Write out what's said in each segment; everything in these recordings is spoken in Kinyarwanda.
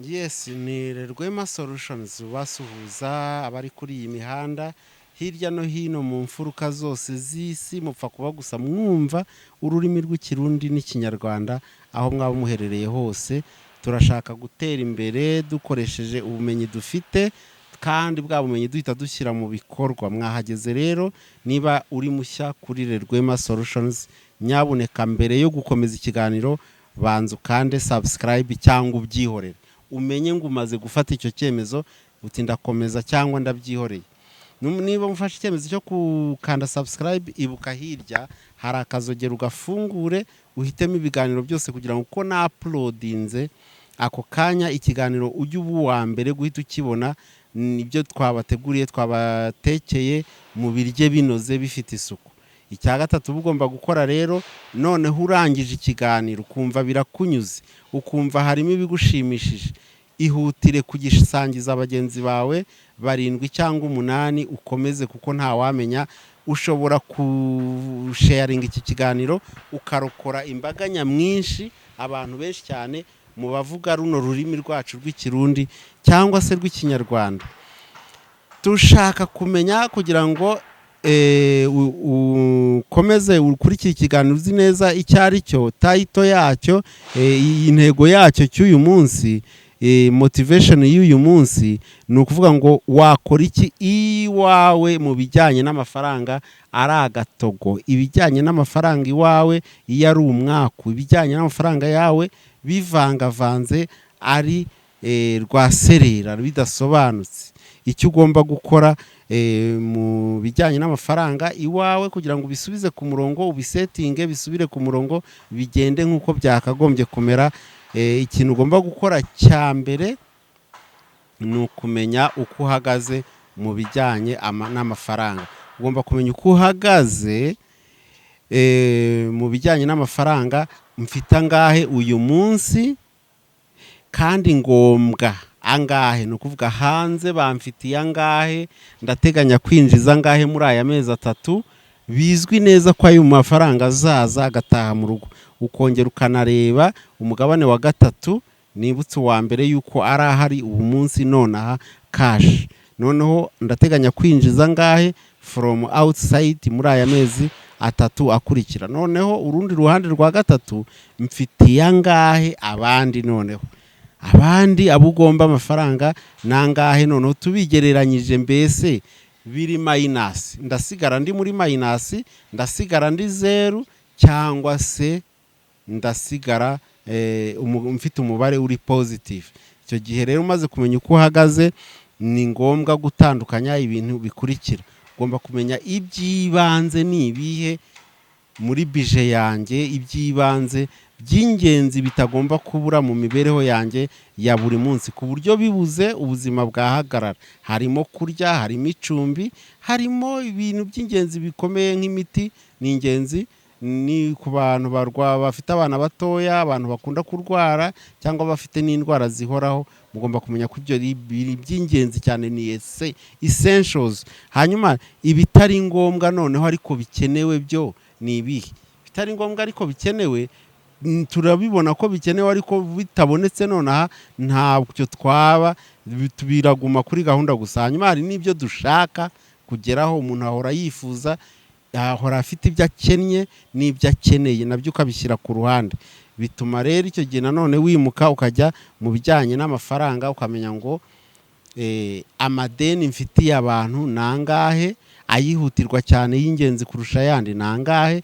Yes, ni Rwema Solutions basuhuza abari kuri iyi mihanda hirya no hino mu mfuruka zose z'isi mupfa kuba gusa mwumva ururimi rw'ikirundi n'ikinyarwanda aho mwaba muherereye hose. Turashaka gutera imbere dukoresheje ubumenyi dufite kandi bwa bumenyi duhita dushyira mu bikorwa. Mwahageze rero, niba uri mushya kuri Rwema Solutions, nyabuneka mbere yo gukomeza ikiganiro banza ukande subscribe cyangwa ubyihorere, umenye ngo umaze gufata icyo cyemezo uti ndakomeza cyangwa ndabyihoreye. Niba mufashe icyemezo cyo gukanda subscribe, ibuka hirya hari akazogera ugafungure uhitemo ibiganiro byose kugira ngo uko na uploadinze ako kanya ikiganiro ujye ubu wa mbere guhita ukibona. Nibyo twabateguriye, twabatekeye mu birye binoze bifite isuku. Icya gatatu ugomba gukora rero, noneho urangije ikiganiro ukumva birakunyuze, ukumva harimo ibigushimishije, ihutire kugisangiza abagenzi bawe 7 cyangwa 8 ukomeze, kuko nta wamenya ushobora kusharinga iki kiganiro ukarokora imbaga nyamwinshi, abantu benshi cyane mu bavuga runo rurimi rwacu rw'ikirundi cyangwa se rw'ikinyarwanda. Tushaka kumenya kugira ngo ukomeze ukurikira ikiganiro uzi neza icyo ari cyo, title yacyo, intego yacyo cy'uyu munsi, motivation y'uyu munsi ni ukuvuga ngo wakora iki iwawe mu bijyanye n'amafaranga ari agatogo, ibijyanye n'amafaranga iwawe iyo ari umwaku, ibijyanye n'amafaranga yawe bivangavanze ari rwaserera bidasobanutse. Icyo ugomba gukora mu bijyanye n'amafaranga iwawe kugira ngo ubisubize ku murongo, ubisetinge bisubire ku murongo, bigende nk'uko byakagombye kumera. Ikintu ugomba gukora cya mbere ni ukumenya uko uhagaze mu bijyanye n'amafaranga. Ugomba kumenya uko uhagaze mu bijyanye n'amafaranga. Mfite angahe uyu munsi kandi ngombwa angahe, ni ukuvuga hanze bamfitiye angahe, ndateganya kwinjiza angahe muri aya mezi 3 bizwi neza ko ayo mafaranga azaza agataha mu rugo. Ukongera ukanareba umugabane wa gatatu, nibutse wa mbere yuko ari ahari ubu munsi nonaha cash, noneho ndateganya kwinjiza angahe from outside muri aya mezi 3 akurikira. Noneho urundi ruhande rwa gatatu, mfitiye angahe abandi, noneho abandi abo ugomba amafaranga nangahe, noneho tubigereranyije mbese biri minus, ndasigara ndi muri minus, ndasigara ndi 0 cyangwa se ndasigara mfite umubare uri positive. Icyo gihe rero umaze kumenya uko uhagaze, ni ngombwa gutandukanya ibintu bikurikira. Ugomba kumenya iby'ibanze ni ibihe muri bije yanjye, iby'ibanze by'ingenzi bitagomba kubura mu mibereho yanjye ya buri munsi, ku buryo bibuze ubuzima bwahagarara. Harimo kurya, harimo icumbi, harimo ibintu by'ingenzi bikomeye nk'imiti. Ni ingenzi ni ku bantu bafite abana batoya, abantu bakunda kurwara cyangwa bafite n'indwara zihoraho. Mugomba kumenya ko ibyo by'ingenzi cyane ni essentials. Hanyuma ibitari ngombwa noneho ariko bikenewe byo ni ibihe? Bitari ngombwa ariko bikenewe, turabibona ko bikenewe ariko bitabonetse nonaha ntabyo twaba, biraguma kuri gahunda gusa. Hanyuma hari n'ibyo dushaka kugeraho, umuntu ahora yifuza, ahora afite ibyo akennye n'ibyo akeneye, nabyo ukabishyira ku ruhande. Bituma rero icyo gihe nanone wimuka ukajya mu bijyanye n'amafaranga, ukamenya ngo amadeni mfitiye abantu nangahe, ayihutirwa cyane y'ingenzi kurusha ayandi nangahe.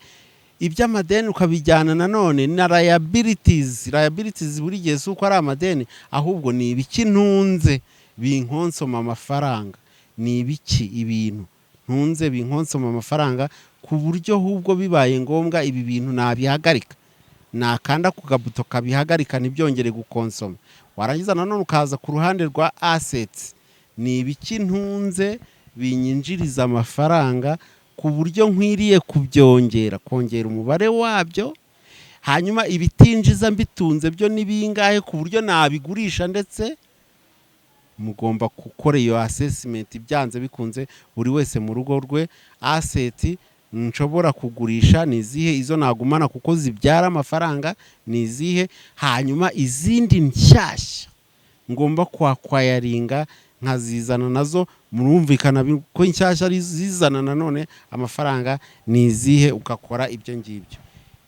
Iby'amadeni ukabijyana nanone na liabilities. Liabilities buri gihe si uko ari amadeni, ahubwo ni ibiki ntunze binkonsoma amafaranga. Ni ibiki ibintu ntunze binkonsoma amafaranga, ku buryo ahubwo bibaye ngombwa ibi bintu nabihagarika, nakanda ku gabuto kabihagarika ntibyongere gukonsoma. Warangiza nanone ukaza ku ruhande rwa assets. Ni ibiki ntunze binyinjiriza amafaranga ku buryo nkwiriye kubyongera, kongera umubare wabyo. Hanyuma ibitinjiza mbitunze byo nibingahe ku buryo nabigurisha. Ndetse mugomba gukora iyo assessment byanze bikunze buri wese mu rugo rwe. Asset nshobora kugurisha ni izihe, izo nagumana kuko zibyara amafaranga ni izihe, hanyuma izindi nshyashya ngomba kwakwayaringa nkazizana nazo, murumvikana ko inshyashya ari zizana nanone amafaranga ni izihe, ugakora ibyo ngibyo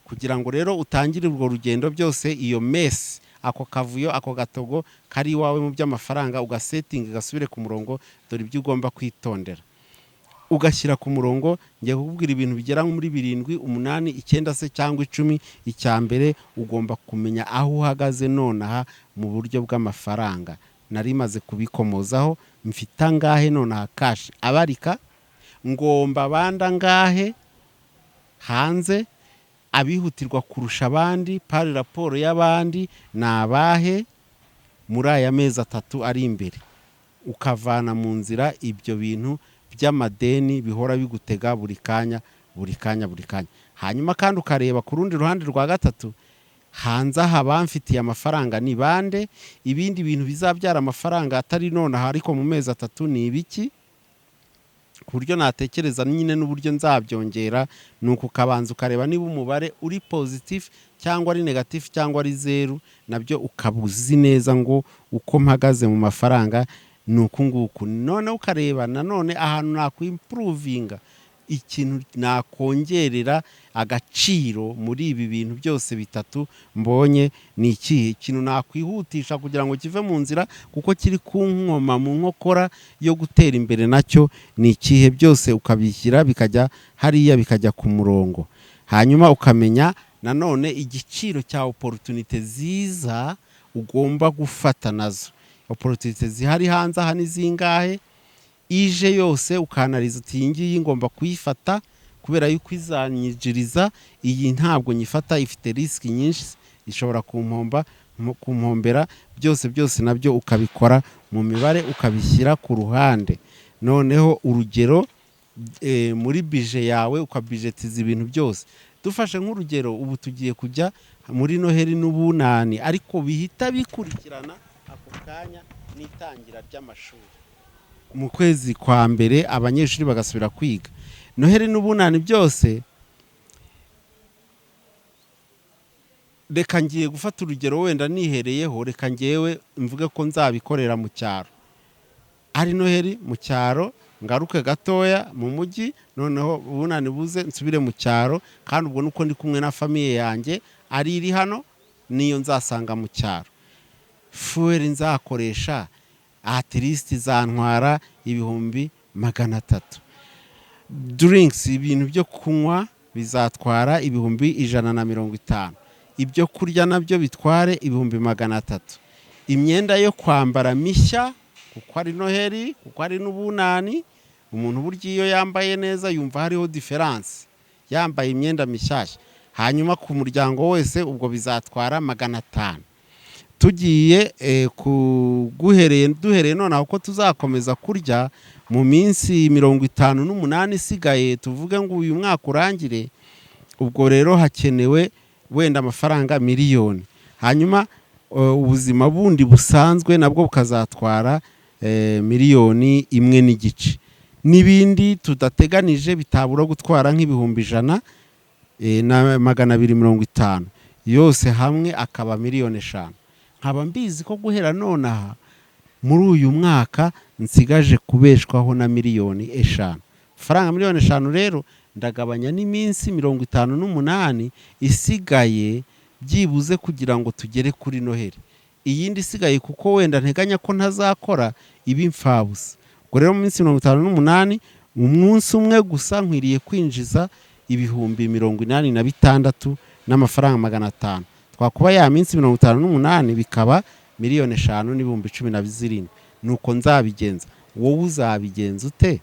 kugira ngo rero utangire urwo rugendo. Byose iyo mesi, ako kavuyo, ako gatogo kari iwawe mu by'amafaranga, ugasetinga gasubire ku murongo. Dore ibyo ugomba kwitondera, ugashyira ku murongo. Ngiye kukubwira ibintu bigera muri 7, 8, 9 se cyangwa 10. Icya mbere, ugomba kumenya aho uhagaze nonaha mu buryo bw'amafaranga. Nari maze kubikomozaho, mfite angahe nonaha cash abarika, ngomba banda ngahe hanze, abihutirwa kurusha abandi, pari raporo y'abandi nabahe muri aya mezi 3 ari imbere. Ukavana mu nzira ibyo bintu by'amadeni bihora bigutega buri kanya. Hanyuma kandi ukareba ku rundi ruhande rwa gatatu, hanze aha bamfitiye amafaranga ni bande, ibindi bintu bizabyara amafaranga atari nonaha ariko mu mezi 3 ni ibiki, ku buryo natekereza nyine n'uburyo nzabyongera. Nuko ukabanza ukareba niba umubare uri positif cyangwa ari negatif cyangwa ari 0, nabyo ukabuzi neza ngo uko mpagaze mu mafaranga nuko nguko. None ukareba nanone ahantu nakwimprovinga, ikintu nakongerera agaciro muri ibi bintu byose bitatu mbonye ni ikihe, ikintu nakwihutisha kugira ngo kive mu nzira kuko kiri kunkoma mu nkokora yo gutera imbere, nacyo ni ikihe. Byose ukabishyira bikajya hariya, bikajya ku murongo. Hanyuma ukamenya nanone igiciro cya opportunity ziza ugomba gufata nazo. Opportunity zihari hanze aha ni zingahe, ije yose ukanariza uti iyi ngiyi ngomba kuyifata kubera yuko izanyijiriza, iyi ntabwo nyifata, ifite risk nyinshi, ishobora kumpombera. Byose nabyo ukabikora mu mibare, ukabishyira ku ruhande. Noneho urugero, muri bije yawe ukabijetiza ibintu byose. Dufashe nk'urugero, ubu tugiye kujya muri Noheli n'Ubunani, ariko bihita bikurikirana ako kanya n'itangira ry'amashuri. Mu kwezi kwa mbere abanyeshuri bagasubira kwiga. Noheli n'Ubunani byose, reka ngiye gufata urugero wenda nihereyeho, reka ngewe mvuge ko nzabikorera mu cyaro. Ari Noheli mu cyaro, ngaruke gatoya mu mujyi, noneho Ubunani buze nsubire mu cyaro, kandi ubwo nuko ndi kumwe na famiye yanjye ari iri hano, niyo nzasanga mu cyaro. Fuel nzakoresha at least zantwara 300. Drinks, ibintu byo kunywa bizatwara 150. Ibyo kurya nabyo bitware 300. Imyenda yo kwambara mishya, kuko ari Noheli, kuko ari n'Ubunani, umuntu burya iyo yambaye neza yumva hariho difference, yambaye imyenda mishyashya. Hanyuma ku muryango wese ubwo bizatwara 500. Tugiye duhereye nonaho ko tuzakomeza kurya mu minsi 58 isigaye, tuvuge ngo uyu mwaka urangire, ubwo rero hakenewe wenda amafaranga 1 miliyoni. Hanyuma ubuzima bundi busanzwe nabwo bukazatwara 1.5 miliyoni n'ibindi tudateganije bitabura gutwara nk'ibihumbi 100 na 250, yose hamwe akaba 5 miliyoni. Nkaba mbizi ko guhera nonaha muri uyu mwaka nsigaje kubeshwaho na 5 miliyoni. Faranga 5 miliyoni rero ndagabanya n'iminsi 58 isigaye byibuze kugira ngo tugere kuri Noheli. Iyindi isigaye kuko wenda nteganya ko ntazakora ibi mfabusa. Ubwo rero mu minsi 58, mu munsi umwe gusa nkwiriye kwinjiza 86,000 n'amafaranga 500. Twakuba ya minsi 58 bikaba 5 miliyoni n'ibihumbi 17. Nuko nzabigenza. Wowe uzabigenza ute?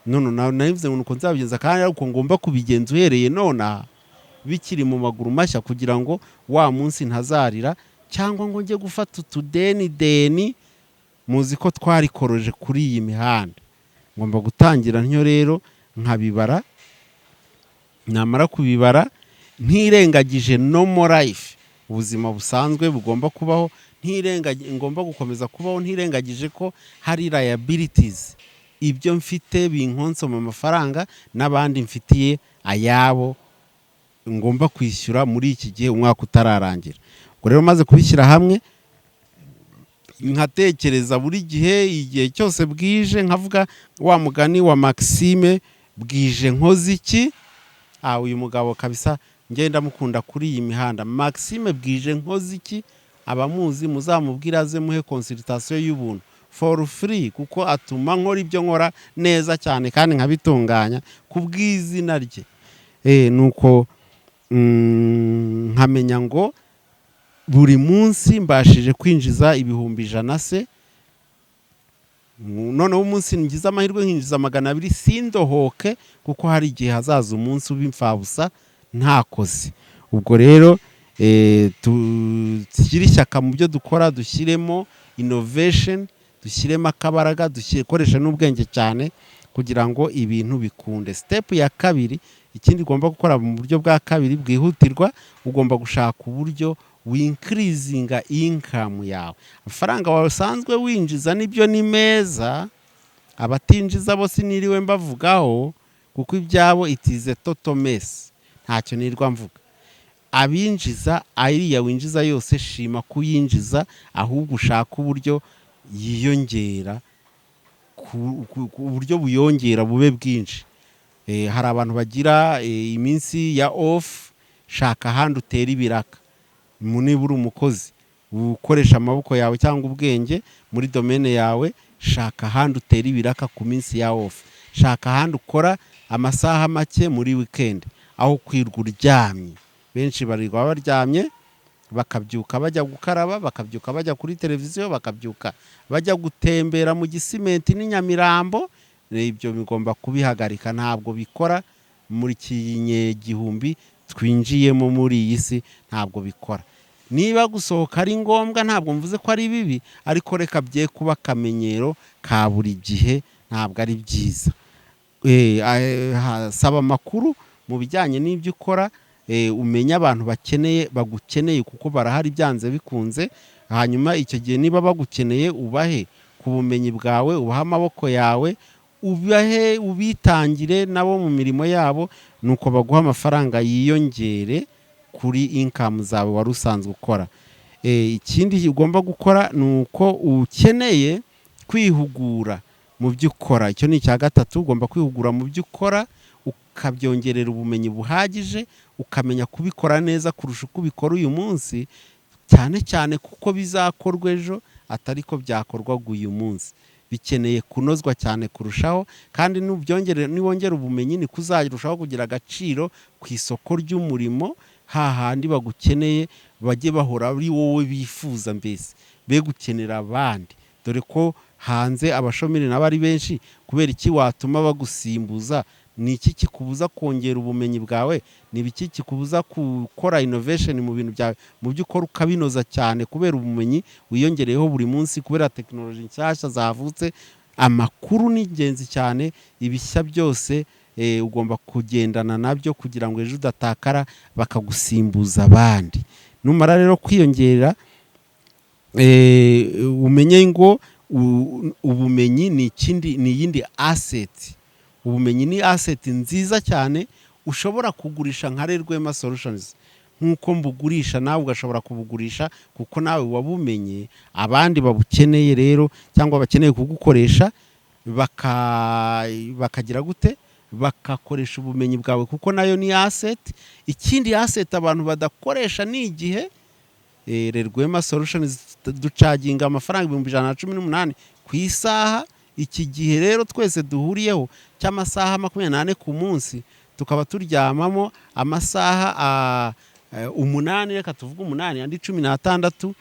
None nayivuze ngo nuko nzabigenza, kandi ariko ngomba kubigenza uhereye nona bikiri mu maguru mashya, kugira ngo wa munsi ntazarira cyangwa ngo njye gufata utudeni. Muzi ko twarikoroje kuri iyi mihanda. Ngomba gutangira ntyo rero nkabibara, namara kubibara ntirengagije normal life, ubuzima busanzwe bugomba kubaho, ngomba gukomeza kubaho ntirengagije ko hari liabilities, ibyo mfite binkonsoma amafaranga n'abandi mfitiye ayabo ngomba kwishyura muri iki gihe umwaka utararangira. Ubwo rero maze kubishyira hamwe, nkatekereza buri gihe, igihe cyose bwije nkavuga wa mugani wa Maxime, bwije nkoze iki. Uyu mugabo kabisa ngenda mukunda kuri iyi mihanda, Maxime bwije nkoze iki. Abamuzi muzamubwira aze muhe consultation y'ubuntu for free, kuko atuma nkora ibyo nkora neza cyane kandi nkabitunganya kubw'izina rye. Nuko nkamenya ngo buri munsi mbashije kwinjiza ibihumbi 100 se, noneho umunsi ngize amahirwe nkinjiza 200 sindohoke, kuko hari igihe hazaza umunsi ubimfabusa ntakoze. Ubwo rero dushyire ishyaka mu byo dukora, dushyiremo innovation, dushyiremo akabaraga, dukoresha n'ubwenge cyane kugira ngo ibintu bikunde. Step ya kabiri, ikindi ugomba gukora mu buryo bwa kabiri bwihutirwa, ugomba gushaka uburyo winkirizinga income yawe. Amafaranga wasanzwe winjiza nibyo ni meza, abatinjiza bo siniriwe mbavugaho, kuko ibyabo itize total mess, ntacyo nirwa mvuga. Abinjiza ariya winjiza yose shima kuyinjiza, ahubwo ushaka uburyo yiyongera, uburyo buyongera bube bwinshi. Hari abantu bagira iminsi ya off, shaka ahandi utera ibiraka. Niba uri umukozi ukoresha amaboko yawe cyangwa ubwenge muri domaine yawe, shaka ahandi utera ibiraka ku minsi ya off. Shaka ahandi ukora amasaha make muri weekend, aho kwirwa uryamye. Benshi barirwa baryamye, bakabyuka bajya gukaraba, bakabyuka bajya kuri televiziyo, bakabyuka bajya gutembera mu gisimenti n'inyamirambo. Ibyo bigomba kubihagarika, ntabwo bikora muri kinyegihumbi twinjiyemo muri iyi si, ntabwo bikora. Niba gusohoka ari ngombwa, ntabwo mvuze ko ari bibi, ariko reka bye kuba akamenyero ka buri gihe, ntabwo ari byiza. Saba amakuru mu bijyanye n'ibyo ukora, umenya abantu bagukeneye, kuko barahari byanze bikunze. Hanyuma icyo gihe niba bagukeneye, ubahe ku bumenyi bwawe, ubahe amaboko yawe, ubahe, ubitangire nabo mu mirimo yabo, nuko baguha amafaranga yiyongere kuri income zawe wari usanzwe ukora. Ikindi ugomba gukora nuko ukeneye kwihugura mu byo ukora. Icyo ni icya gatatu, ugomba kwihugura mu byo ukora, ukabyongerera ubumenyi buhagije, ukamenya kubikora neza kurusha uko ubikora uyu munsi, cyane cyane kuko bizakorwa ejo atari ko byakorwaga uyu munsi. Bikeneye kunozwa cyane kurushaho, kandi niwongera ubumenyi ni kuzarushaho kugira agaciro ku isoko ry'umurimo, hahandi bagukeneye bajye bahora ari wowe bifuza, mbese be gukenera abandi. Dore ko hanze abashomeri n'abari benshi, kubera iki watuma bagusimbuza? Ni iki kikubuza kongera ubumenyi bwawe? Ni iki kikubuza gukora innovation mu bintu byawe, mu byo ukora ukabinoza cyane, kubera ubumenyi wiyongereyeho buri munsi, kubera tekinoloji nshyashya zavutse. Amakuru ni ingenzi cyane, ibishya byose ugomba kugendana nabyo kugira ngo ejo udatakara bakagusimbuza abandi. Numara rero kwiyongera, umenye ngo ubumenyi ni iyindi asset. Ubumenyi ni asset nziza cyane ushobora kugurisha nka Rwema Solutions, nkuko mbugurisha nawe ugashobora kubugurisha, kuko nawe wabumenye, abandi babukeneye rero cyangwa bakeneye kugukoresha, bakagira gute, bakakoresha ubumenyi bwawe, kuko nayo ni asset. Ikindi asset abantu badakoresha ni igihe. Rwema Solutions ducaginga amafaranga 118 ku isaha. Iki gihe rero twese duhuriyeho cy'amasaha 24 ku munsi, tukaba turyamamo amasaha 8, reka tuvuge 8, andi 16,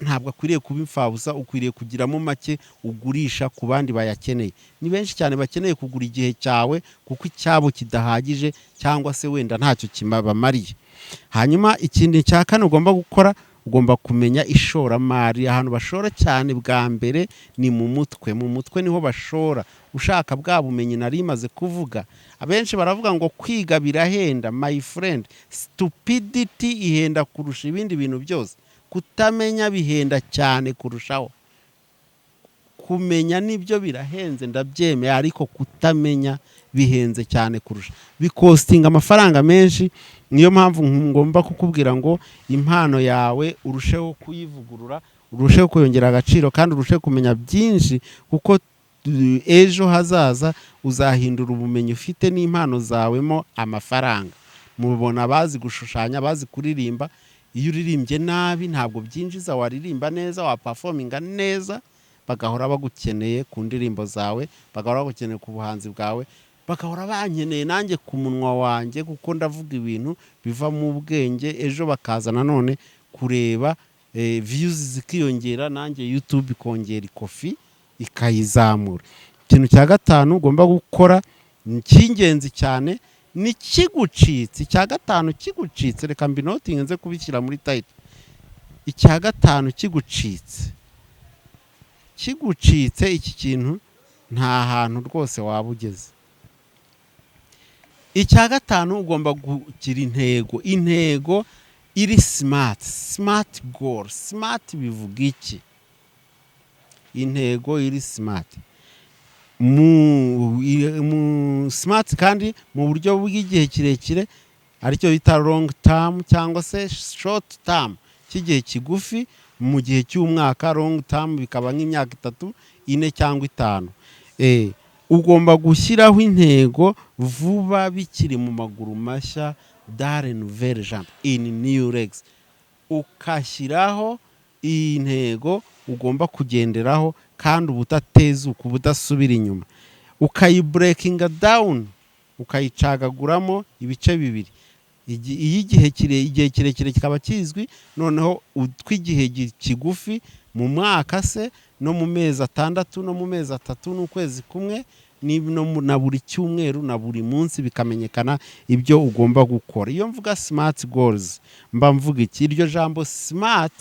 ntabwo akwiriye kuba imfabusa. Ukwiriye kugiramo make ugurisha ku bandi bayakeneye. Ni benshi cyane bakeneye kugura igihe cyawe, kuko icyabo kidahagije cyangwa se wenda ntacyo kimabamariye. Hanyuma ikindi cya kane ugomba gukora, ugomba kumenya ishoramari. Ahantu bashora cyane bwa mbere ni mu mutwe. Mu mutwe niho bashora. Ushaka bwa bumenyi nari maze kuvuga. Abenshi baravuga ngo kwiga birahenda. My friend, stupidity ihenda kurusha ibindi bintu byose. Kutamenya bihenda cyane kurushaho. Kumenya nibyo birahenze, ndabyemeye, ariko kutamenya bihenze cyane kurusha. Bikostinga amafaranga menshi. Niyo mpamvu ngomba kukubwira ngo impano yawe urusheho kuyivugurura, urusheho kuyongera agaciro kandi urusheho kumenya byinshi, kuko ejo hazaza uzahindura ubumenyi ufite n'impano zawemo amafaranga. Mubona bazi gushushanya, bazi kuririmba, iyo uririmbye nabi ntabwo byinjiza, waririmba neza, waperforminga neza, bagahora bagukeneye ku ndirimbo zawe, bagahora bagukeneye ku buhanzi bwawe, bagahora bankeneye nanjye ku munwa wanjye, kuko ndavuga ibintu biva mu bwenge. Ejo bakaza nanone kureba views zikiyongera, nanjye YouTube ikongera ikofi ikayizamura. Ikintu cya gatanu ugomba gukora cy'ingenzi cyane ni kigucitse. Icya gatanu kigucitse, reka mbinotinge nze kubishyira muri title. Icya gatanu kigucitse, iki kintu nta hantu rwose waba ugeze. Icya gatanu ugomba kugira intego iri smart goal. Smart bivuga iki? Intego iri smart smart kandi mu buryo bw'igihe kirekire, aricyo bita long term cyangwa se short term, cy'igihe kigufi. Mu gihe cy'umwaka, long term bikaba nk'imyaka 3, 4 cyangwa 5. Ugomba gushyiraho intego vuba bikiri mu maguru mashya, dare nouvelle jambe in new legs. Ukashyiraho intego ugomba kugenderaho kandi ubudatezuka, ubudasubira inyuma, ukayibreakinga down, ukayicagaguramo ibice bibiri. Igihe kirekire kikaba kizwi, noneho tw'igihe kigufi mu mwaka se, no mu mezi 6, no mu mezi 3 n'ukwezi kumwe, na buri cyumweru na buri munsi bikamenyekana ibyo ugomba gukora. Iyo mvuga smart goals mba mvuga iki? Iryo jambo smart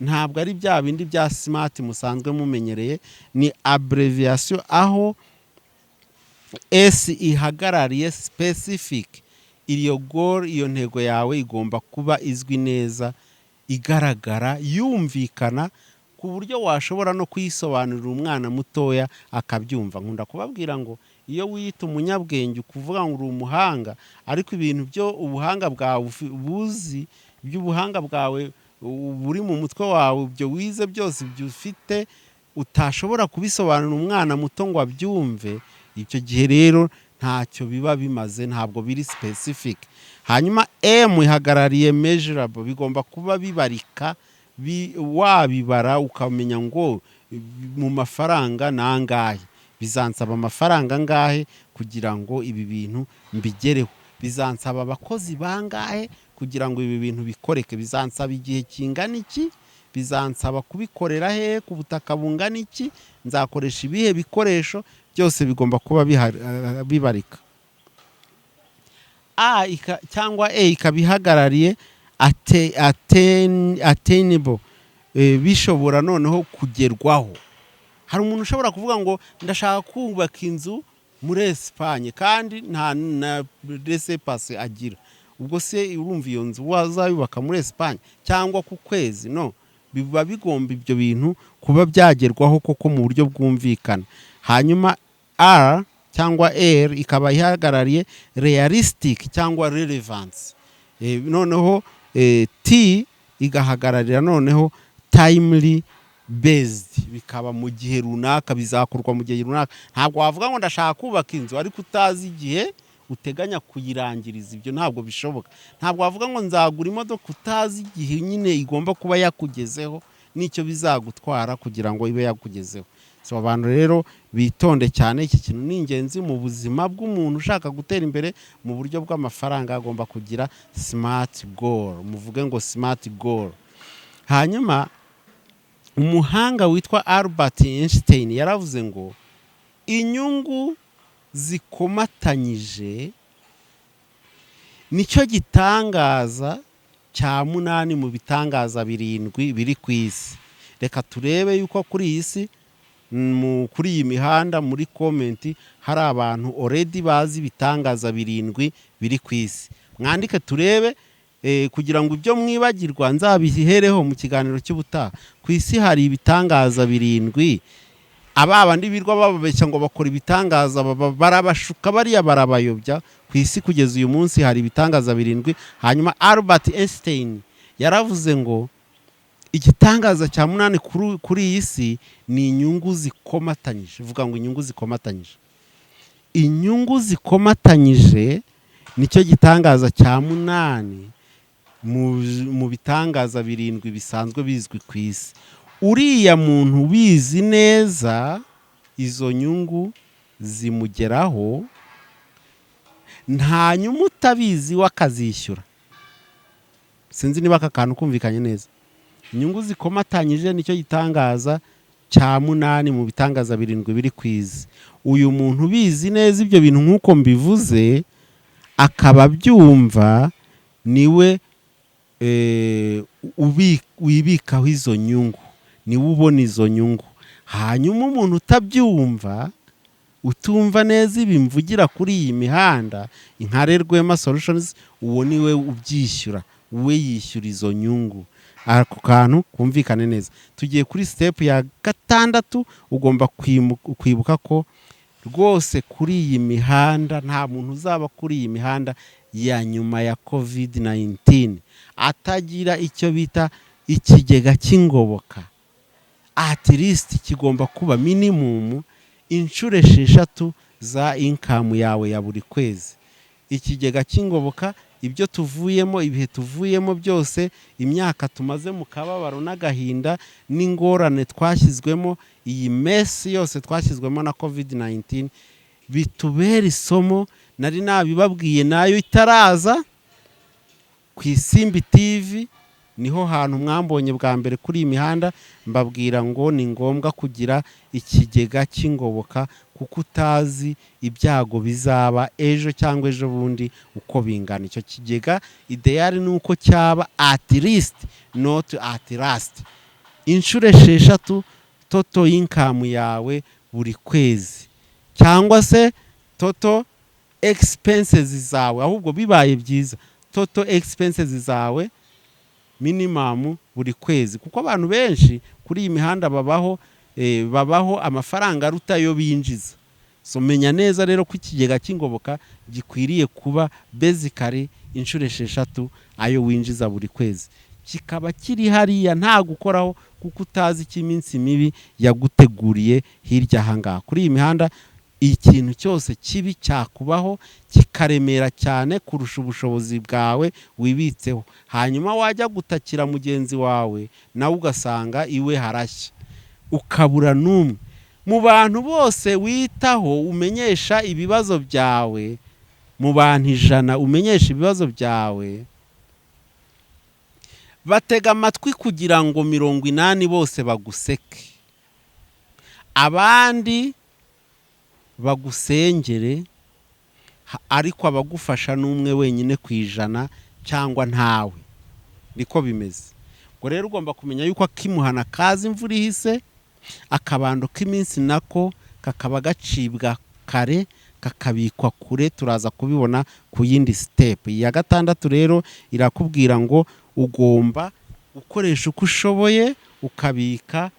ntabwo ari bya bindi bya smart musanzwe mumenyereye, ni abbreviation aho S ihagarariye specific. Iyo goal, iyo ntego yawe igomba kuba izwi neza, igaragara, yumvikana, ku buryo washobora no kuyisobanurira umwana mutoya akabyumva. Nkunda kubabwira ngo iyo wiyita umunyabwenge, ukuvuga ngo uri umuhanga, ariko ibintu byo ubuhanga bwawe buzi, by'ubuhanga bwawe buri mu mutwe wawe, ibyo wize byose ibyo ufite, utashobora kubisobanurira umwana muto ngo abyumve, icyo gihe rero ntacyo biba bimaze, ntabwo biri specific. Hanyuma M ihagarariye measurable, bigomba kuba bibarika, wabibara ukamenya ngo mu mafaranga nangahe, bizansaba amafaranga angahe kugira ngo ibi bintu mbigereho, bizansaba abakozi bangahe kugira ngo ibi bintu bikoreke, bizansaba igihe kingana iki, bizansaba kubikorera he, ku butaka bungana iki, nzakoresha ibihe bikoresho, byose bigomba kuba bibarika. Cyangwa ikabihagarariye attainable, bishobora noneho kugerwaho. Hari umuntu ushobora kuvuga ngo ndashaka kubaka inzu muri Espagne kandi nta na laissez-passer agira. Ubwo se urumva iyo nzu wazayubaka muri Espagne cyangwa ku kwezi? No, biba bigomba ibyo bintu kuba byagerwaho koko mu buryo bwumvikana. Hanyuma R cyangwa R ikaba ihagarariye realistic cyangwa relevance. Noneho T igahagararira noneho timely based, bikaba mu gihe runaka, bizakorwa mu gihe runaka. Ntabwo wavuga ngo ndashaka kubaka inzu ariko utazi igihe uteganya kuyirangiriza, ibyo ntabwo bishoboka. Ntabwo wavuga ngo nzagura imodoka utazi igihe nyine igomba kuba yakugezeho, n'icyo bizagutwara kugira ngo ibe yakugezeho. So abantu rero bitonde cyane, iki kintu ni ingenzi mu buzima bw'umuntu ushaka gutera imbere mu buryo bw'amafaranga, agomba kugira smart goal. Muvuge ngo smart goal. Hanyuma umuhanga witwa Albert Einstein yaravuze ngo inyungu zikomatanyije nicyo gitangaza cya 8 mu bitangaza 7 biri ku isi. Reka turebe yuko kuri iyi si, kuri iyi mihanda, muri comment hari abantu already bazi ibitangaza 7 biri ku isi. Mwandike turebe, kugira ngo ibyo mwibagirwa nzabihereho mu kiganiro cy'ubutaha. Ku isi hari ibitangaza 7. Abandi birwa bababeshya ngo bakora ibitangaza, barabashuka, bariya barabayobya. Ku isi kugeza uyu munsi hari ibitangaza 7. Hanyuma Albert Einstein yaravuze ngo igitangaza cya munani kuri iyi si ni inyungu zikomatanyije. Vuga ngo inyungu zikomatanyije. Inyungu zikomatanyije nicyo gitangaza cya munani mu bitangaza 7 bisanzwe bizwi ku isi. Uriya muntu bizi neza izo nyungu zimugeraho, nta nyuma utabizi wakazishyura. Sinzi niba aka kantu kumvikanye neza. Inyungu zikomatanyije nicyo gitangaza cya munani mu bitangaza 7 biri ku isi. Uyu muntu bizi neza ibyo bintu nk'uko mbivuze, akaba byumva, niwe wibikaho izo nyungu, niwe ubona izo nyungu. Hanyuma umuntu utabyumva, utumva neza ibimvugira kuri iyi mihanda, Inkare Rwema Solutions, uwo niwe ubyishyura, we yishyura izo nyungu. Ako kantu kumvikane neza. Tugiye kuri step ya 6, ugomba kwibuka ko rwose kuri iyi mihanda nta muntu uzaba kuri iyi mihanda ya nyuma ya COVID-19 atagira icyo bita ikigega cy'ingoboka. At least kigomba kuba minimum inshuro 6 za income yawe ya buri kwezi. Ikigega cy'ingoboka, ibyo tuvuyemo, ibihe tuvuyemo byose, imyaka tumaze mu kababaro n'agahinda n'ingorane twashyizwemo, iyi mesi yose twashyizwemo na COVID-19, bitubera isomo. Nari nabibabwiye nayo itaraza ku Isimbi TV, niho hantu mwambonye bwa mbere kuri iyi mihanda, mbabwira ngo ni ngombwa kugira ikigega cy'ingoboka, kuko utazi ibyago bizaba ejo cyangwa ejo bundi uko bingana. Icyo kigega ideal ni uko cyaba at least not at last inshuro 6 total income yawe buri kwezi, cyangwa se total expenses zawe, ahubwo bibaye byiza total expenses zawe minimum buri kwezi. Kuko abantu benshi kuri iyi mihanda babaho amafaranga aruta yo binjiza. So menya neza rero ko ikigega cy'ingoboka gikwiriye kuba basically inshuro 6 ayo winjiza buri kwezi, kikaba kiri hariya nta gukoraho, kuko utazi cy'iminsi mibi yaguteguriye hirya ahangaha. Kuri iyi mihanda ikintu cyose kibi cyakubaho kikaremera cyane kurusha ubushobozi bwawe wibitseho, hanyuma wajya gutakira mugenzi wawe nawe ugasanga iwe harashya, ukabura n'umwe mu bantu bose witaho umenyesha ibibazo byawe. Mu bantu 100 umenyesha ibibazo byawe, batega amatwi kugira ngo 80 bose baguseke, abandi bagusengere, ariko abagufasha n'umwe wenyine ku 100 cyangwa ntawe. Niko bimeze. Ngo rero ugomba kumenya yuko akimuhana kazi imvura ihise, akabando k'iminsi nako kakaba gacibwa kare kakabikwa kure. Turaza kubibona ku yindi step ya 6 rero irakubwira ngo ugomba gukoresha uko ushoboye, ukabika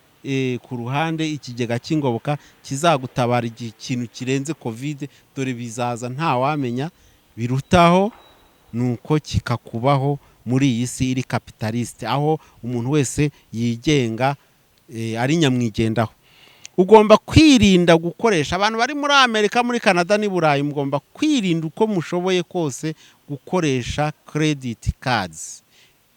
ku ruhande ikigega cy'ingoboka kizagutabara igihe ikintu kirenze covid. Dore bizaza nta wamenya, birutaho nuko kikakubaho muri iyi si iri capitaliste, aho umuntu wese yigenga ari nyamwigendaho. Ugomba kwirinda gukoresha, abantu bari muri Amerika, muri Canada n'i Burayi, mugomba kwirinda uko mushoboye kose gukoresha credit cards.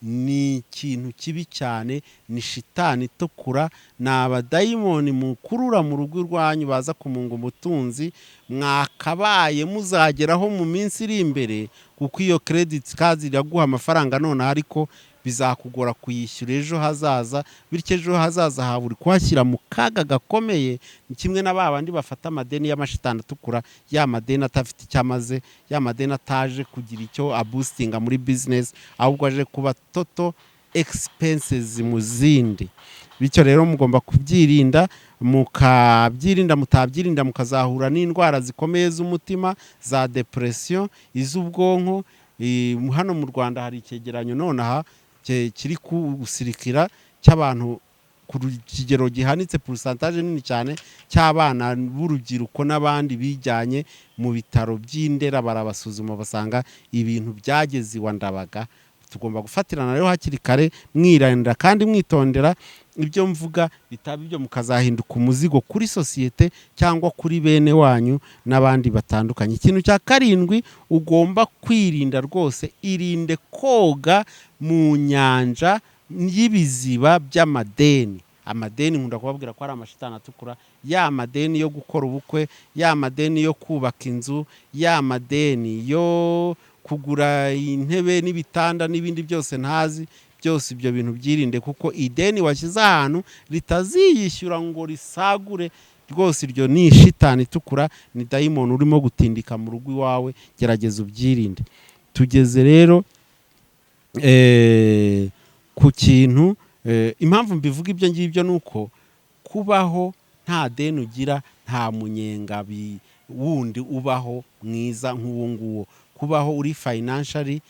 Ni ikintu kibi cyane, ni shitani itukura, ni abadayimoni mukurura mu rugo rwanyu baza kumunga ubutunzi. Mwakabaye muzageraho mu minsi iri imbere, kuko iyo credit cards iraguha amafaranga none, ariko bizakugora kuyishyura ejo hazaza. Bityo ejo hazaza hawe uri kwashyira mu kaga gakomeye. Ni kimwe na babandi bafata amadeni y'amashitani atukura, ya madeni atafite icyamaze, ya madeni ataje kugira icyo aboostinga muri business, ahubwo aje kuba total expenses mu zindi. Bityo rero mugomba kubyirinda, mutabyirinda mukazahura n'indwara zikomeye z'umutima, za depression, iz'ubwonko. Hano mu Rwanda hari icyegeranyo nonaha kiri gusirikira cy'abantu ku kigero gihanitse, pourcentage nini cyane cy'abana b'urubyiruko n'abandi bijyanye mu bitaro by'Indera, barabasuzuma basanga ibintu byageze iwa Ndabaga tugomba gufatirana rero hakiri kare, mwiranda kandi mwitondera ibyo mvuga bitaba ibyo mukazahinduka umuzigo kuri sosiyete cyangwa kuri bene wanyu n'abandi batandukanye. Ikintu cya karindwi ugomba kwirinda rwose, irinde koga mu nyanja y'ibiziba by'amadeni. Amadeni nkunda kubabwira ko ari amashitani atukura, ya madeni yo gukora ubukwe, ya madeni yo kubaka inzu, ya madeni yo kugura intebe n'ibitanda n'ibindi byose ntazi. Byose ibyo bintu byirinde, kuko ideni washyize ahantu ritaziyishyura ngo risagure, rwose iryo ni ishitani itukura, ni dayimoni urimo gutindika mu rugo iwawe. Gerageza ubyirinde. Tugeze rero ku kintu, impamvu mbivuga ibyo ngibyo nuko kubaho nta deni ugira, nta munyenga wundi ubaho mwiza nk'uwo nguwo. Kubaho uri financially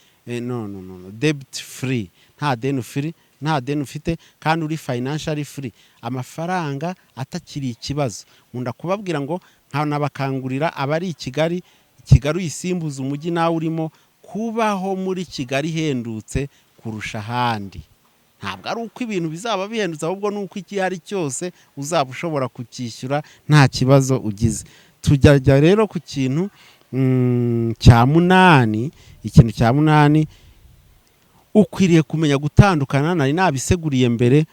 debt free, nta deni ufite kandi uri financially free, amafaranga atakiri ikibazo. Nkunda kubabwira ngo nkanabakangurira abari i Kigali uyisimbuza umujyi nawe urimo, kubaho muri Kigali hendutse kurusha ahandi. Ntabwo ari uko ibintu bizaba bihendutse, ahubwo nuko igihari cyose uzaba ushobora kucyishyura nta kibazo ugize. Tujya rero ku kintu cya munani. Ikintu cya munani, ukwiriye kumenya gutandukana, nari nabiseguriye mbere,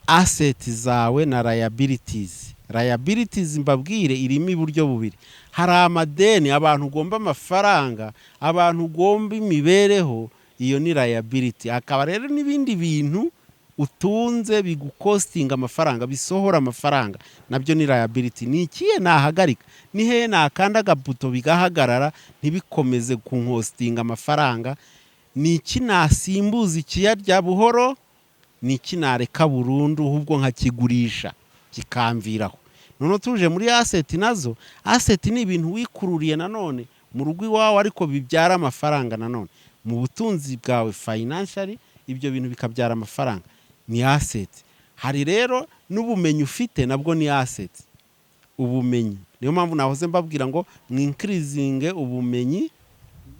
assets zawe na liabilities. Liabilities mbabwire irimo iburyo bubiri. Hari amadeni, abantu ugomba amafaranga, abantu ugomba imibereho, iyo ni liability. Hakaba rero n'ibindi bintu utunze bigukostinga amafaranga, bisohora amafaranga, nabyo ni liability. Ni ikihe nahagarika, ni hehe nakanda agabuto bigahagarara ntibikomeze kunkostinga amafaranga, ni iki nasimbuza ikiyarya buhoro, ni iki nareka burundu ahubwo nkakigurisha kikamviraho. None tuje muri asset nazo. Asset ni ibintu wikururiye nanone mu rugo iwawe ariko bibyara amafaranga nanone. Mu butunzi bwawe financially ibyo bintu bikabyara amafaranga, ni asset. Hari rero n'ubumenyi ufite, nabwo ni asset. Ubumenyi niyo mpamvu nahoze mbabwira ngo mwincreasinge ubumenyi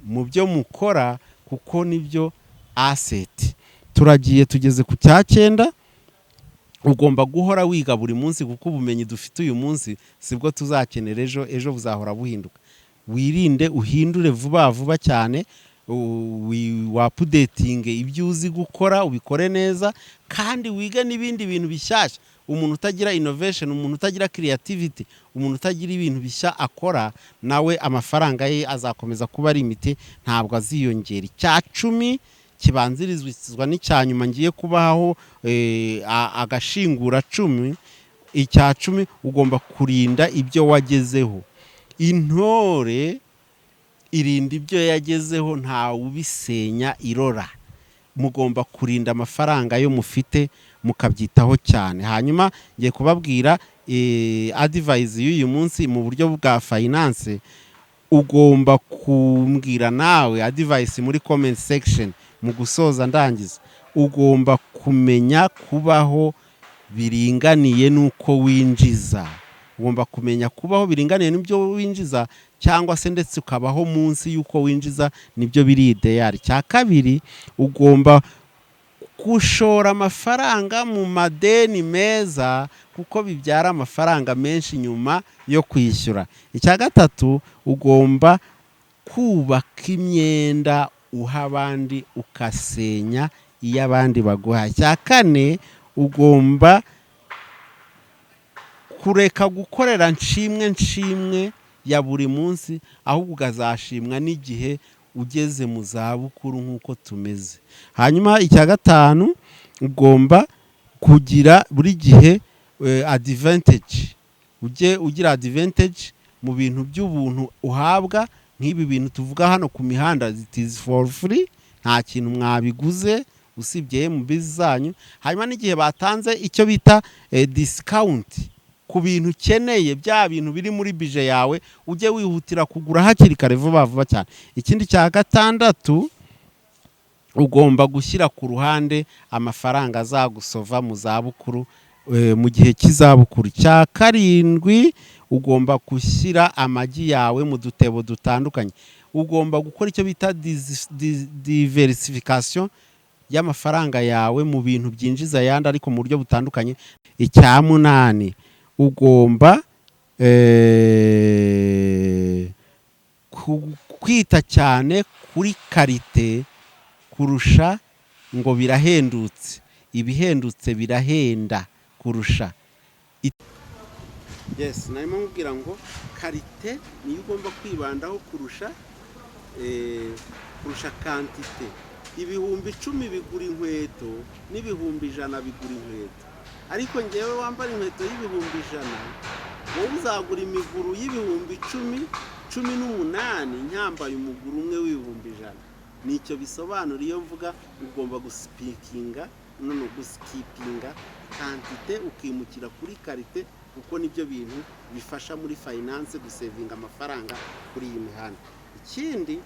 mu byo mukora, kuko nibyo asset. Turagiye tugeze ku cya 9. Ugomba guhora wiga buri munsi, kuko ubumenyi dufite uyu munsi sibwo tuzakenera ejo buzahora buhinduka. Wirinde uhindure vuba cyane, wapudetinge ibyo uzi gukora ubikore neza, kandi wige n'ibindi bintu bishyashya. Umuntu utagira innovation, umuntu utagira creativity, umuntu utagira ibintu bishya akora, nawe amafaranga ye azakomeza kuba ari imiti, ntabwo aziyongera. Icya 10 kibanzirizwa n'icyanyuma ngiye kubaho, agashingura 10. Icya 10 ugomba kurinda ibyo wagezeho. Intore irinda ibyo yagezeho, ntawe ubisenya irora. Mugomba kurinda amafaranga yo mufite, mukabyitaho cyane. Hanyuma ngiye kubabwira advice y'uyu munsi mu buryo bwa finance. Ugomba kumbwira nawe advice muri comment section. Mu gusoza ndangiza, ugomba kumenya kubaho biringaniye nuko winjiza. Ugomba kumenya kubaho biringaniye n'ibyo winjiza, cyangwa se ndetse ukabaho munsi yuko winjiza, nibyo biri ideal. Cya 2, ugomba gushora amafaranga mu madeni meza, kuko bibyara amafaranga menshi nyuma yo kwishyura. Icya 3, ugomba kubaka imyenda uha abandi, ukasenya iyo abandi baguha. Icya 4, ugomba kureka gukorera nshimwe ya buri munsi, ahubwo ukazashimwa n'igihe ugeze mu zabukuru nk'uko tumeze. Hanyuma icya 5, ugomba kugira buri gihe advantage. Ujye ugira advantage mu bintu by'ubuntu uhabwa, nk'ibi bintu tuvuga hano ku mihanda, it is for free, nta kintu mwabiguze usibye mu bizi zanyu. Hanyuma n'igihe batanze icyo bita discount ku bintu ukeneye, bya bintu biri muri bije yawe, ujye wihutira kugura hakiri kare vuba cyane. Ikindi cya 6, ugomba gushyira ku ruhande amafaranga azagusova mu zabukuru, mu gihe cy'izabukuru. Cya 7, ugomba gushyira amagi yawe mu dutebo dutandukanye. Ugomba gukora icyo bita diversification. y'amafaranga yawe mu bintu byinjiza yandi ariko mu buryo butandukanye. Icya munani, ugomba kwita cyane kuri karite kurusha ngo birahendutse. Ibihendutse birahenda kurusha. Yes, narimo nkubwira ngo karite niyo ugomba kwibandaho kurusha kantite. Ibihumbi 10 bigura inkweto n'ibihumbi 100 bigura inkweto, ariko ngewe wambara inkweto y'ibihumbi 100 wowe uzagura imiguru y'ibihumbi 18 nyambaye umuguru umwe w'ibihumbi 100. Nicyo bisobanura iyo mvuga ugomba guskipinga kantite ukimukira kuri karite, kuko nibyo bintu bifasha muri finance gusevinga amafaranga kuri iyi mihanda. Ikindi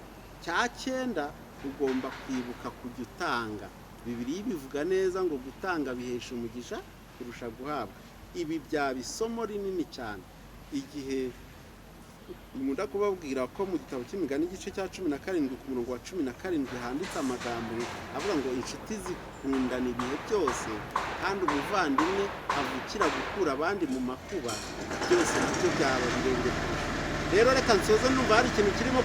cya 9, ugomba kwibuka kujya utanga. Bibiliya bivuga neza ngo gutanga bihesha umugisha kurusha guhabwa. Ibi byaba isomo rinini cyane. Igihe nkunda kubabwira ko mu gitabo cy'imigani igice cya 17 ku murongo wa 17 handitse amagambo avuga ngo inshuti zikundana ibihe byose, kandi umuvandimwe avukira gukura abandi mu makuba, byose nibyo byaba birenge. Rero reka nsoze numva hari ikintu kirimo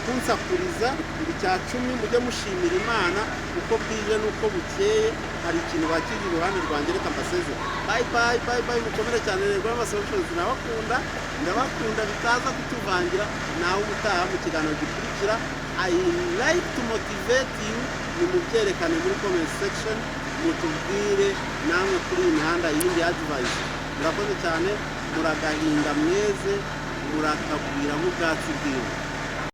kunsakuriza. Icya 10, mujye mushimira Imana uko bwije n'uko bukeye. Hari ikintu bakiri iruhande rwanjye, reka mbaseze. Bye bye, mukomere cyane rero amasolutions. Ndabakunda bitaza kutuvangira. Nawe ubutaha mu kiganiro gikurikira, I like to motivate you. Nimubyerekane muri comment section, mutubwire namwe kuri iyi mihanda yindi advice. Murakoze cyane, muragahinda mweze, murakagwira nk'ubwatsi bw'inka.